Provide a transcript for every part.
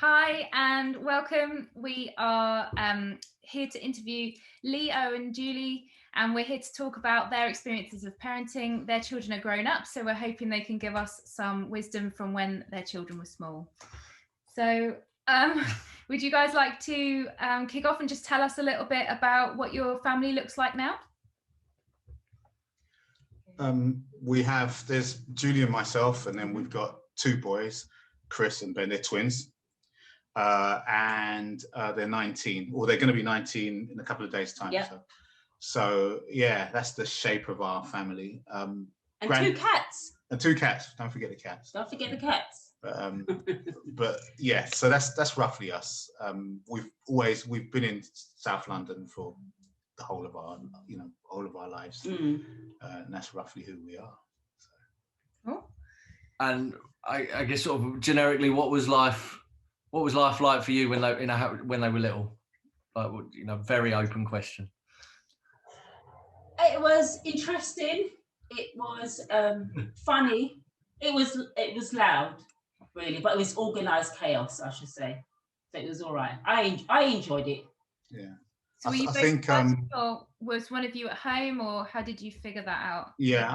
Hi and welcome. We are here to interview Leo and Julie, and we're here to talk about their experiences of parenting. Their children are grown up, so we're hoping they can give us some wisdom from when their children were small. So would you guys like to kick off and just tell us a little bit about what your family looks like now? There's Julie and myself, and then we've got two boys, Chris and Ben. They're twins. And they're 19, or they're going to be 19 in a couple of days' time. Yep. So yeah, that's the shape of our family. And two cats. And two cats. Don't forget the cats. Don't forget the cats. But yeah, so that's roughly us. We've been in South London for the whole of our lives, and that's roughly who we are. So. Cool. And I guess sort of generically, what was life like for you when they were little? Like, very open question. It was interesting. It was funny. It was loud, really, but it was organised chaos, I should say. So it was all right. I enjoyed it. Yeah. So were you both or was one of you at home, or how did you figure that out? Yeah,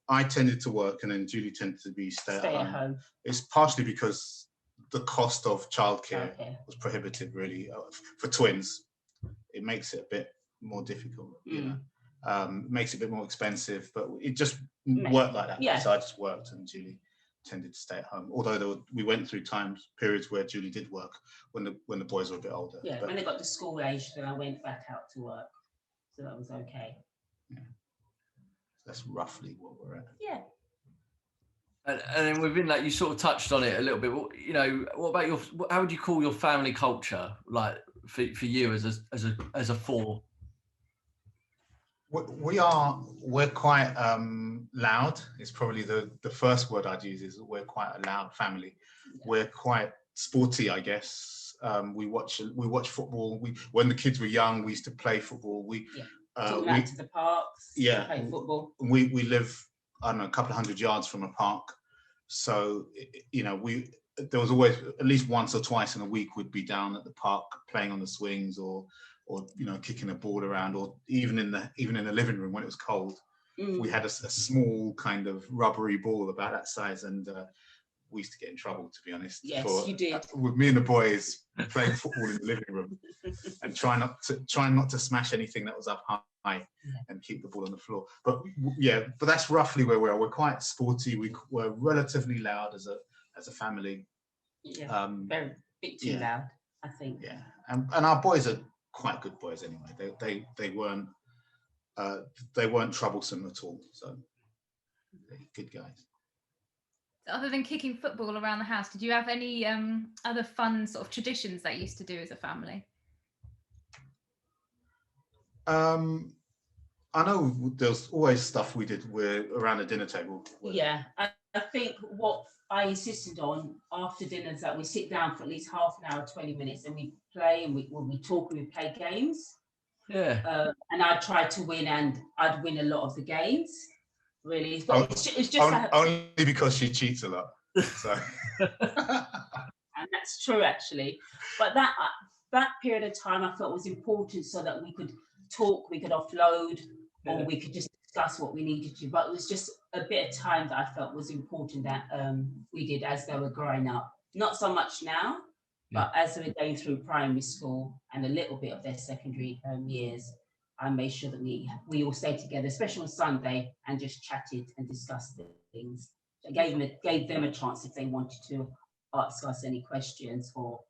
I tended to work, and then Julie tended to be stay at home. It's partially because the cost of childcare was prohibitive, really, for twins. It makes it a bit more difficult, makes it a bit more expensive, but it just worked like that. Yeah. So I just worked, and Julie tended to stay at home. Although we went through periods where Julie did work when the boys were a bit older. Yeah, when they got to school age, then I went back out to work, so that was okay. Yeah, so that's roughly what we're at. Yeah. And then within that, you sort of touched on it a little bit. What about how would you call your family culture, like for you as a four? We're quite loud. It's probably the first word I'd use is we're quite a loud family. We're quite sporty, I guess. We watch football. When the kids were young, we used to play football. We went to the parks. Yeah, play football. We live, I don't know, a couple of 100 yards from a park. So, there was always, at least once or twice in a week, we'd be down at the park playing on the swings or kicking a ball around, or even in the living room when it was cold. We had a small kind of rubbery ball about that size, and we used to get in trouble, to be honest. Yes, you did. With me and the boys playing football in the living room and trying not to smash anything that was up high and keep the ball on the floor. But that's roughly where we are. We're quite sporty. We're relatively loud as a family. Yeah, very bit too loud, I think. Yeah, and our boys are quite good boys anyway. They weren't troublesome at all. So they're good guys. Other than kicking football around the house, did you have any other fun sort of traditions that you used to do as a family? I know there's always stuff we did around the dinner table. Yeah, I think what I insisted on after dinner is that we sit down for at least half an hour, 20 minutes, and we play and we talk and we play games. Yeah. And I'd try to win, and I'd win a lot of the games. Really, but it's just only because she cheats a lot. So. And that's true, actually. But that period of time I felt was important so that we could talk, we could offload, or we could just discuss what we needed to. But it was just a bit of time that I felt was important that we did as they were growing up. Not so much now, but as they were going through primary school and a little bit of their secondary years, I made sure that we all stayed together, especially on Sunday, and just chatted and discussed things. I gave them a chance if they wanted to ask us any questions or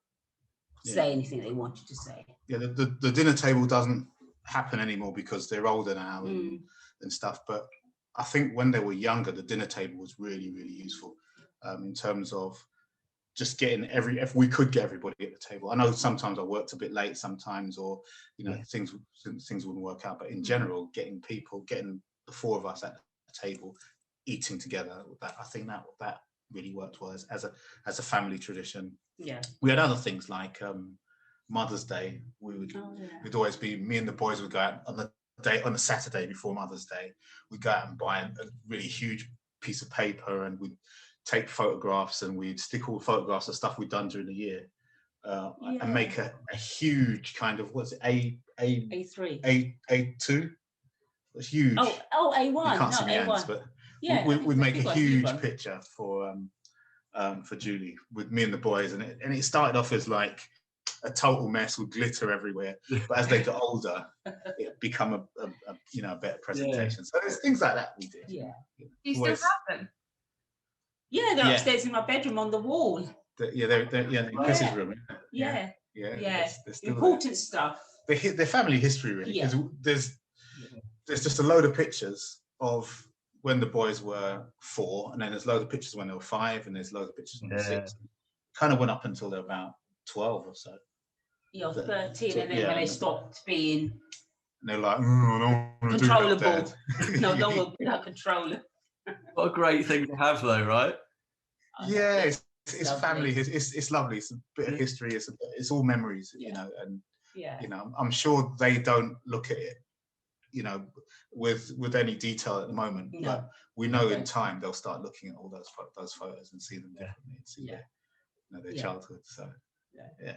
say anything they wanted to say. Yeah, the dinner table doesn't happen anymore because they're older now and stuff. But I think when they were younger, the dinner table was really, really useful in terms of just getting if we could get everybody at the table. I know sometimes I worked a bit late sometimes, or things wouldn't work out, but in general, getting the four of us at the table eating together, I think that really worked well as a family tradition. Yeah, we had other things like Mother's Day. We'd always be, me and the boys would go out on the Saturday before Mother's Day. We'd go out and buy a really huge piece of paper, and we'd take photographs, and we'd stick all the photographs of stuff we'd done during the year and make a huge kind of, what's it, A3. A2. It's huge. Oh, A1. You can't see my hands, A1. but Yeah, we'd make a huge one. picture for Julie with me and the boys, and it started off as like a total mess with glitter everywhere, but as they got older, it become a better presentation. So there's things like that we did. Yeah. Do you still have them? Yeah, they're upstairs in my bedroom on the wall. They're in Chris's room. Yeah. They're still important stuff. Their family history, really. Yeah. There's just a load of pictures of when the boys were 4, and then there's loads of pictures when they were 5, and there's loads of pictures when they were 6. Kind of went up until they're about 12 or so. Yeah, 13, and then when they stopped being, and they're like, I don't want to controllable. do that, Dad. No longer be a controller. What a great thing to have, though, right? Yeah, it's family. It's lovely. It's a bit of history. It's all memories, you know. And you know, I'm sure they don't look at it, you know, with any detail at the moment. No. But we know in time they'll start looking at all those photos and see them differently, and see their childhood. So yeah.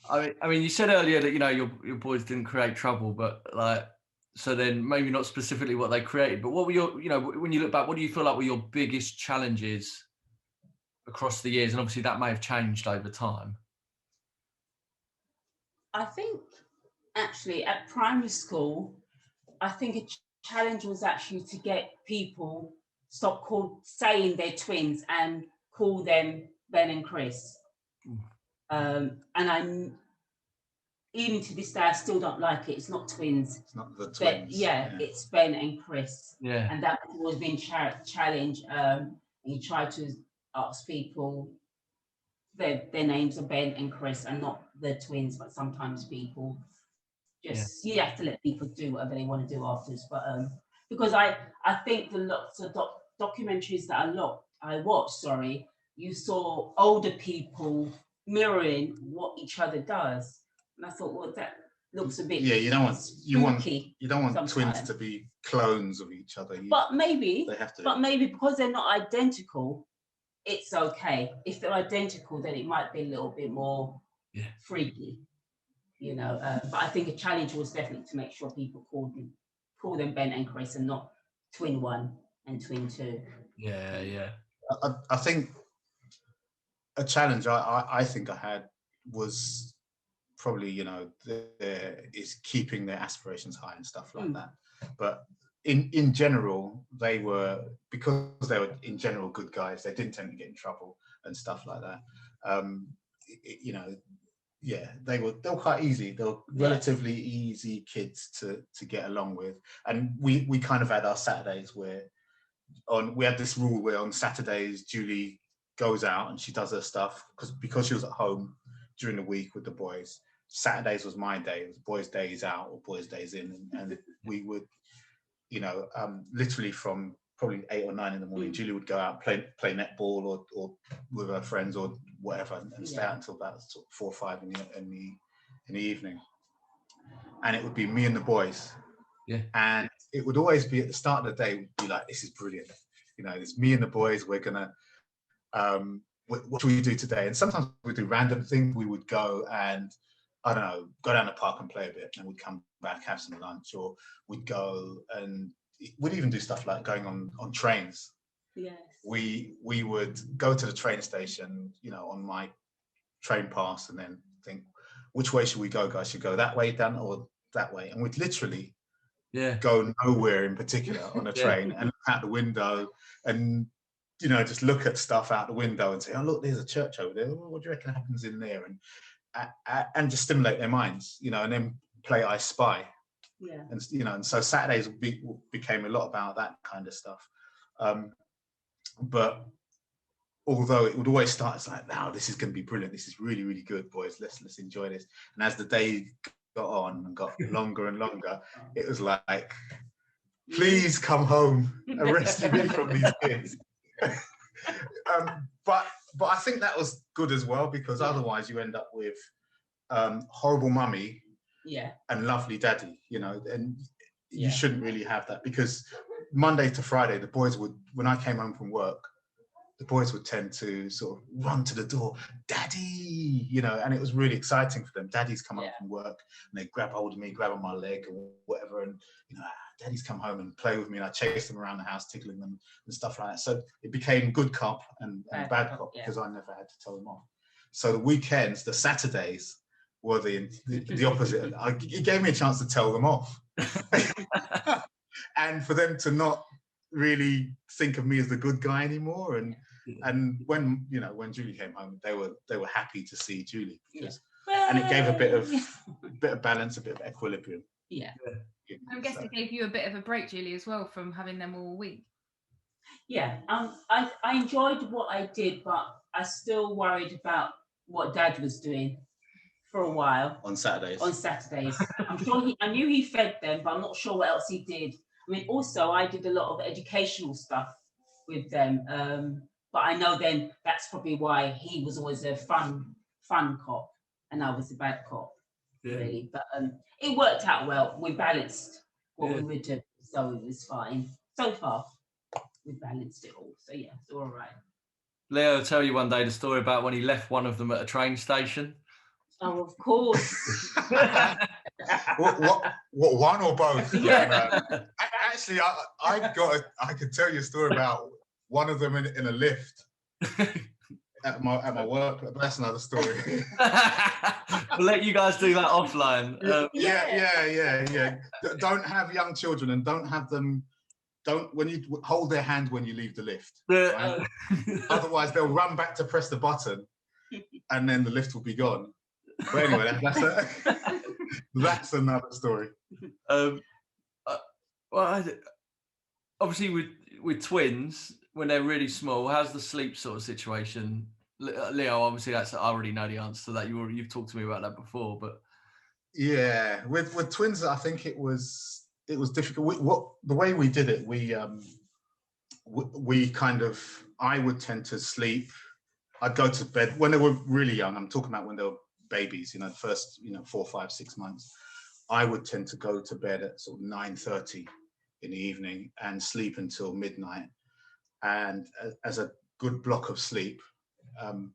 I mean, you said earlier that, you know, your boys didn't create trouble, but like, so then maybe not specifically what they created, but what were your, you know, when you look back, what do you feel like were your biggest challenges across the years? And obviously that may have changed over time. I think actually at primary school, I think a challenge was actually to get people stop saying they're twins and call them Ben and Chris. And I'm, even to this day, I still don't like it. It's not twins. It's not the twins. It's Ben and Chris. Yeah. And that was being challenged. You try to ask people their names are Ben and Chris and not the twins, but sometimes people just, you have to let people do whatever they want to do afterwards. But because I think the lots of documentaries that I watched, you saw older people mirroring what each other does, and I thought, well, that looks a bit you don't want sometimes. Twins to be clones of each other. But maybe they have to. But maybe because they're not identical, it's okay. If they're identical, then it might be a little bit more freaky, you know. But I think a challenge was definitely to make sure people call them Ben and Chris and not twin 1 and twin 2. Yeah. I think a challenge I think I had was probably, you know, is keeping their aspirations high and stuff like that. But in general, because they were in general good guys, they didn't tend to get in trouble and stuff like that. You know, they were quite easy. They were relatively easy kids to get along with. And we kind of had our Saturdays where we had this rule where on Saturdays Julie goes out and she does her stuff because she was at home during the week with the boys. Saturdays was my day. It was boys' days out or boys' days in, and we would, you know, literally from probably 8 or 9 in the morning, Julie would go out play netball or with her friends or whatever, and stay out until about 4 or 5 in the evening. And it would be me and the boys. Yeah. And it would always be at the start of the day, we'd be like, this is brilliant. You know, it's me and the boys. We're gonna what should we do today? And sometimes we do random things. We would go and, I don't know, go down the park and play a bit, and we'd come back, have some lunch, or we'd go and we'd even do stuff like going on trains. Yes. We would go to the train station, you know, on my train pass, and then think, which way should we go, guys? Should we go that way down or that way? And we'd literally go nowhere in particular on a train and look out the window and, you know, just look at stuff out the window and say, oh, look, there's a church over there. What do you reckon happens in there? And just stimulate their minds, you know, and then play I Spy. Yeah. And, you know, and so Saturdays became a lot about that kind of stuff. But although it would always start as like, now this is going to be brilliant. This is really, really good, boys. Let's enjoy this. And as the day got on and got longer and longer, it was like, please come home and rescue me from these kids. But I think that was good as well, because otherwise you end up with horrible mummy and lovely daddy, you know, and you shouldn't really have that, because Monday to Friday, the boys would, when I came home from work, the boys would tend to sort of run to the door, "Daddy," you know, and it was really exciting for them. Daddy's come home from work, and they grab hold of me, grab on my leg or whatever, and you know, Daddy's come home and play with me, and I chase them around the house, tickling them and stuff like that. So it became good cop and bad cop because I never had to tell them off. So the weekends, the Saturdays, were the opposite. It gave me a chance to tell them off, and for them to not really think of me as the good guy anymore. And when Julie came home, they were happy to see Julie because, and it gave a bit of balance, a bit of equilibrium. Yeah. I'm guessing it gave you a bit of a break, Julie, as well, from having them all week. Yeah. I enjoyed what I did, but I still worried about what Dad was doing for a while. On Saturdays. I'm sure I knew he fed them, but I'm not sure what else he did. I mean, also I did a lot of educational stuff with them, but I know then that's probably why he was always a fun cop and I was a bad cop, really. But it worked out well. We balanced what we would do, so it was fine. So far, we balanced it all. So yeah, it's all right. Leo will tell you one day the story about when he left one of them at a train station. Oh, of course. what one or both? Yeah. Actually, I could tell you a story about one of them in a lift at my work, but that's another story. We'll let you guys do that offline. Yeah. Don't have young children and don't have them. When you hold their hand when you leave the lift. Right? Otherwise, they'll run back to press the button, and then the lift will be gone. But anyway, that's another story. Well, obviously with twins, when they're really small, how's the sleep sort of situation? Leo, obviously I already know the answer to that. You've talked to me about that before, but yeah, with twins, I think it was difficult. The way we did it, I would tend to sleep. I'd go to bed when they were really young. I'm talking about when they were babies, the first 4, 5, 6 months. I would tend to go to bed at sort of 9:30 in the evening and sleep until midnight, and as a good block of sleep. And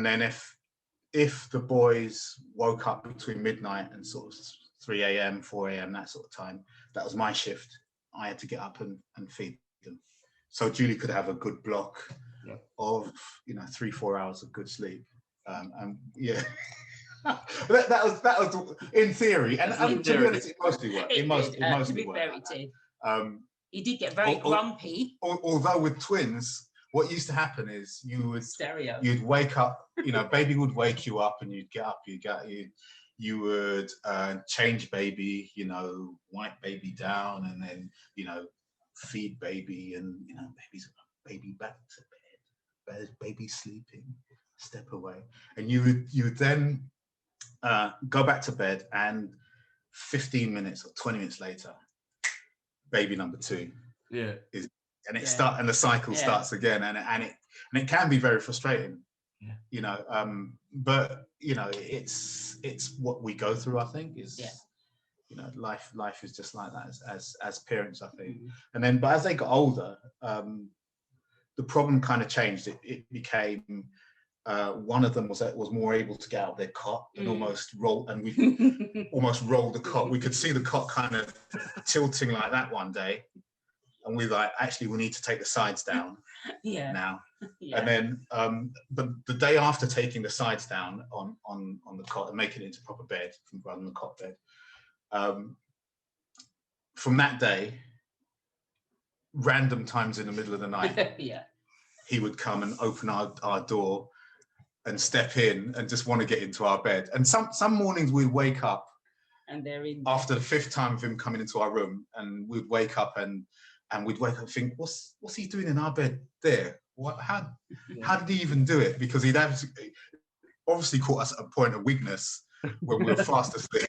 then if the boys woke up between midnight and sort of 3 a.m., 4 a.m., that sort of time, that was my shift. I had to get up and feed them. So Julie could have a good block of 3-4 hours of good sleep. And yeah, that was in theory, and to be honest, it mostly worked. It mostly worked. He did get very grumpy. Although with twins, what used to happen is you'd wake up, baby would wake you up, and you'd get up, you would change baby, wipe baby down, and then feed baby, and baby back to bed, baby sleeping, step away, and you would then go back to bed, and 15 minutes or 20 minutes later, baby number 2 is, and and the cycle starts again, and it can be very frustrating, but it's what we go through. I think is life is just like that as parents, I think. And then, but as they got older, the problem kind of changed. It became one of them was more able to get out of their cot and almost roll, and we almost rolled the cot. We could see the cot kind of tilting like that one day, and we like, actually, we need to take the sides down now. And then, but the day after taking the sides down on the cot and making it into proper bed rather than the cot bed, from that day, random times in the middle of the night, he would come and open our door and step in and just want to get into our bed. And some mornings we'd wake up, and they're in after the 5th time of him coming into our room, and we'd wake up and we'd wake up and think, what's he doing in our bed there? How did he even do it? Because he'd obviously caught us at a point of weakness when we were fast asleep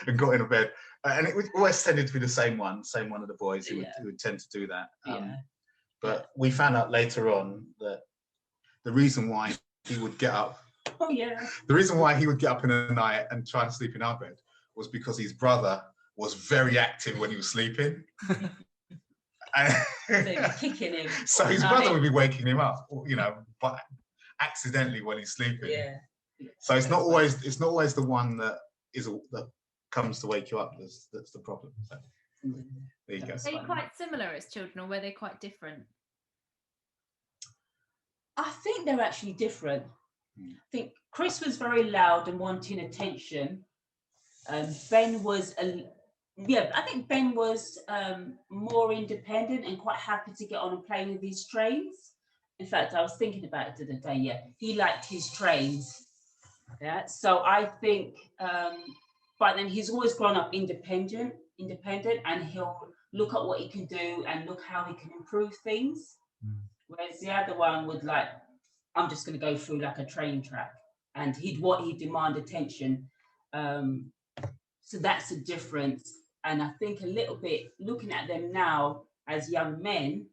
and got in a bed. And it always tended to be the same one of the boys who would tend to do that. But we found out later on that the reason why he would get up, the reason why he would get up in the night and try to sleep in our bed was because his brother was very active when he was sleeping. So he'd be kicking him. So his brother would be waking him up, you know, but accidentally when he's sleeping. Yeah. So it's not always the one that comes to wake you up that's the problem. So there you go. Are you quite similar as children, or were they quite different? I think they're actually different. I think Chris was very loud and wanting attention. Ben was I think Ben was more independent and quite happy to get on and play with his trains. In fact, I was thinking about it the other day. Yeah, he liked his trains. Yeah, so I think, but then he's always grown up independent, and he'll look at what he can do and look how he can improve things. Whereas the other one would like, I'm just going to go through like a train track, and he'd demand attention. So that's a difference. And I think a little bit looking at them now as young men,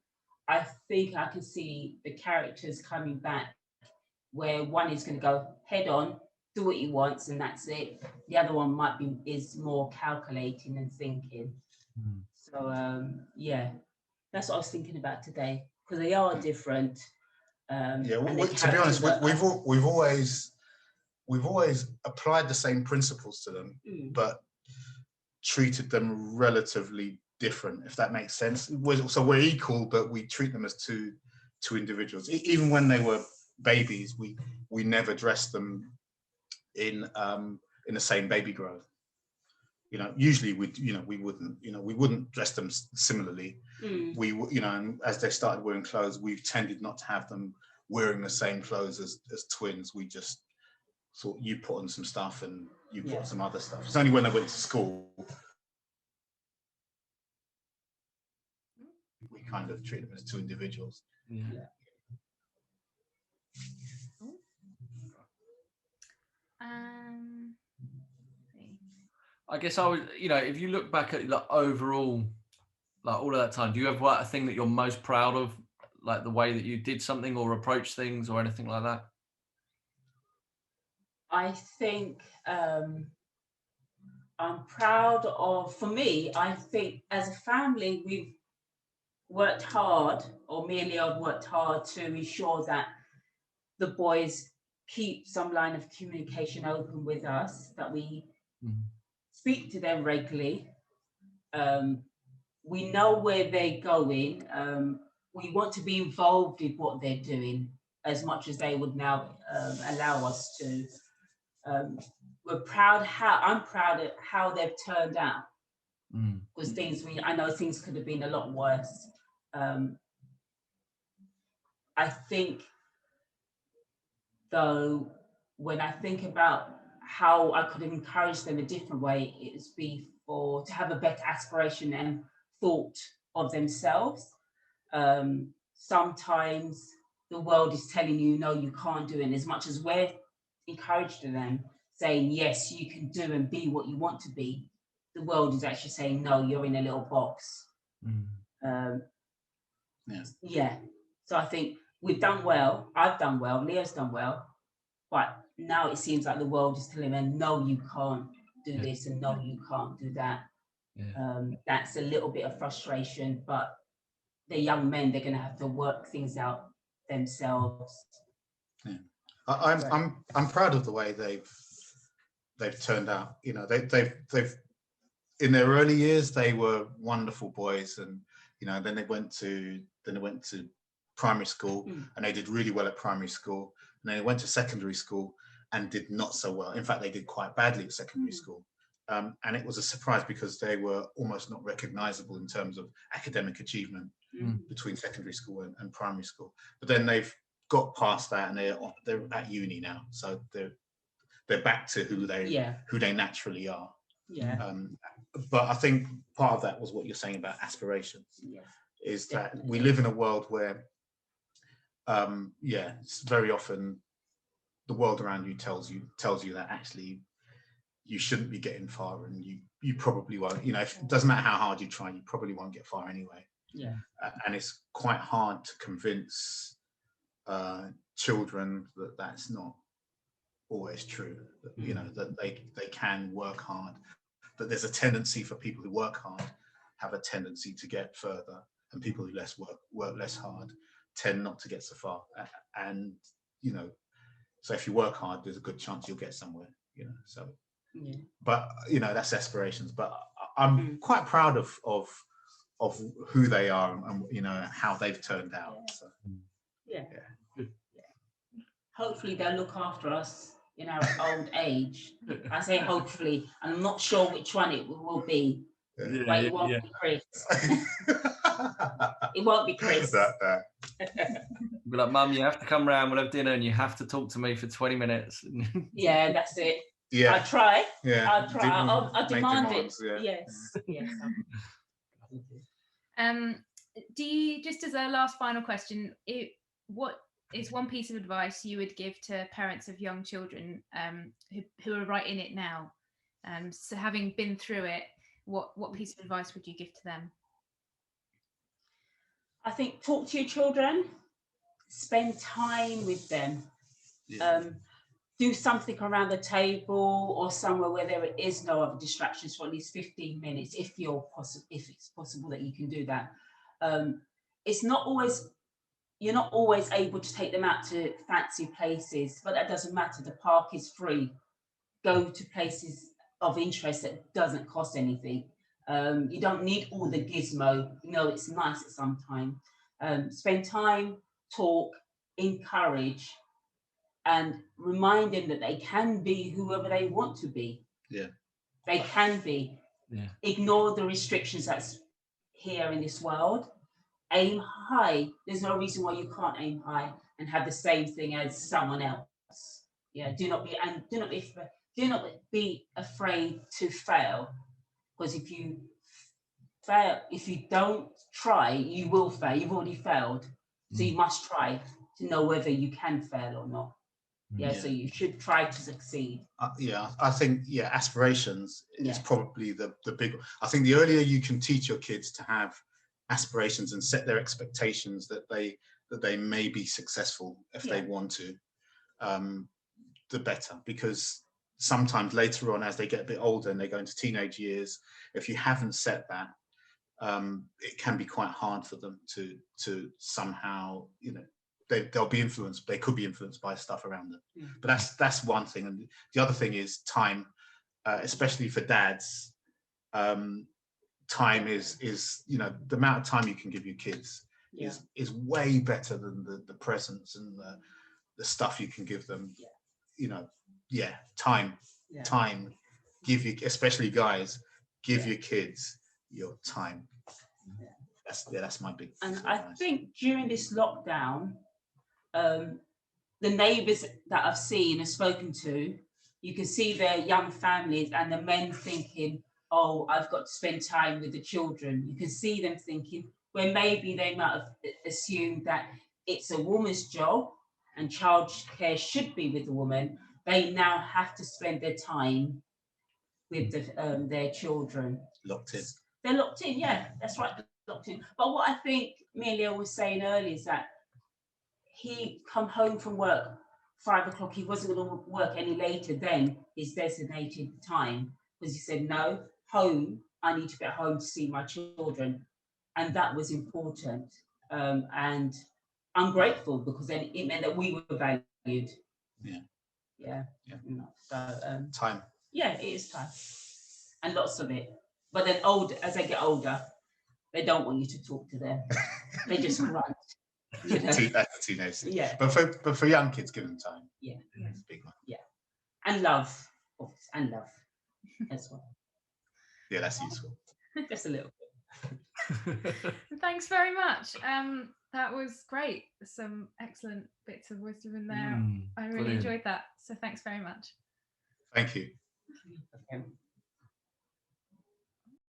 I think I can see the characters coming back, where one is going to go head on, do what he wants, and that's it. The other one is more calculating and thinking. So yeah, that's what I was thinking about today, because they are different. To be honest, we've always applied the same principles to them, but treated them relatively different, if that makes sense. So we're equal, but we treat them as two individuals. Even when they were babies, we never dressed them in the same baby grow. You know, usually we wouldn't dress them similarly. We, you know, and as they started wearing clothes, we've tended not to have them wearing the same clothes as twins. We just thought, you put on some stuff and you put on some other stuff. It's only when they went to school we kind of treat them as two individuals. I guess I would, you know, if you look back at like overall, like all of that time, do you have like a thing that you're most proud of, like the way that you did something or approached things or anything like that? I think I'm proud of, for me, I think as a family, we've worked hard, or me and Leo have worked hard to ensure that the boys keep some line of communication open with us, that we speak to them regularly. We know where they're going. We want to be involved in what they're doing as much as they would now allow us to. I'm proud of how they've turned out, because I know things could have been a lot worse. I think, though, when I think about how I could encourage them a different way, it's to have a better aspiration and thought of themselves. Sometimes the world is telling you, no, you can't do it. And as much as we're encouraging them, saying, yes, you can do and be what you want to be, the world is actually saying, no, you're in a little box. So I think we've done well. I've done well. Leo's done well. But now it seems like the world is telling them, no, you can't do this, and no, you can't do that. That's a little bit of frustration, but they're young men. They're going to have to work things out themselves. I'm proud of the way they've turned out. You know, they've in their early years they were wonderful boys, and you know, then they went to primary school and they did really well at primary school, and then they went to secondary school and did not so well. In fact, they did quite badly at secondary school. And it was a surprise because they were almost not recognizable in terms of academic achievement between secondary school and primary school. But then they've got past that and they're at uni now, so they're back to who they naturally are. But I think part of that was what you're saying about aspirations. Is that we live in a world where it's very often the world around you tells you that actually you shouldn't be getting far, and you probably won't. You know, it doesn't matter how hard you try, you probably won't get far anyway. And it's quite hard to convince children that that's not always true. That, you know, that they can work hard. That there's a tendency for people who work hard have a tendency to get further, and people who work less hard tend not to get so far. And you know, so if you work hard, there's a good chance you'll get somewhere. You know, so. Yeah. But you know, that's aspirations. But I'm quite proud of who they are and you know how they've turned out. So. Yeah. Hopefully they'll look after us in our old age. I say hopefully, and I'm not sure which one it will be, but it won't be Chris. It won't be Chris. Be like, Mum, you have to come round, we'll have dinner and you have to talk to me for 20 minutes. Yeah, that's it. Yeah. I'll try. Yeah. I'll try. I'll demand demands, it. yeah. Yes. Do you, just as a last final question, what is one piece of advice you would give to parents of young children who are right in it now? So having been through it, what piece of advice would you give to them? I think talk to your children, spend time with them. Yeah. Do something around the table or somewhere where there is no other distractions for at least 15 minutes, if it's possible that you can do that. You're not always able to take them out to fancy places, but that doesn't matter. The park is free. Go to places of interest that doesn't cost anything. You don't need all the gizmo. You know, it's nice at some time. Spend time, talk, encourage, and remind them that they can be whoever they want to be. Yeah. They can be. Yeah. Ignore the restrictions that's here in this world. Aim high. There's no reason why you can't aim high and have the same thing as someone else. Yeah. Do not be afraid to fail, because if you don't try, you will fail. You've already failed, so you must try to know whether you can fail or not. Yeah, so you should try to succeed. I think aspirations is probably the big. I think the earlier you can teach your kids to have aspirations and set their expectations that they may be successful if they want to, the better. Because sometimes later on, as they get a bit older and they go into teenage years, if you haven't set that, it can be quite hard for them to somehow, you know, they'll be influenced. They could be influenced by stuff around them. Yeah. But that's one thing. And the other thing is time, especially for dads. Time is you know, the amount of time you can give your kids is way better than the presents and the stuff you can give them. Yeah. You know, time. Give you, especially guys, give your kids your time. Yeah. That's my big. And I think during this lockdown, the neighbours that I've seen and spoken to, you can see their young families and the men thinking, oh, I've got to spend time with the children. You can see them thinking, where maybe they might have assumed that it's a woman's job and childcare should be with the woman. They now have to spend their time with their children. Locked in. They're locked in, yeah, that's right, locked in. But what I think me and Leo was saying earlier is that he come home from work 5 o'clock. He wasn't going to work any later than his designated time, because he said, no, home, I need to get home to see my children. And that was important. And I'm grateful, because then it meant that we were valued. Yeah. So time. Yeah, it is time. And lots of it. But then as they get older, they don't want you to talk to them. They just grunt. You know? That's the teenage thing. Yeah. But for young kids, give them time. Yeah. That's a big one. Yeah. And love. And love as well. Yeah, that's useful. Just a little bit. Thanks very much. That was great. Some excellent bits of wisdom in there. I really enjoyed that. So thanks very much. Thank you. Okay.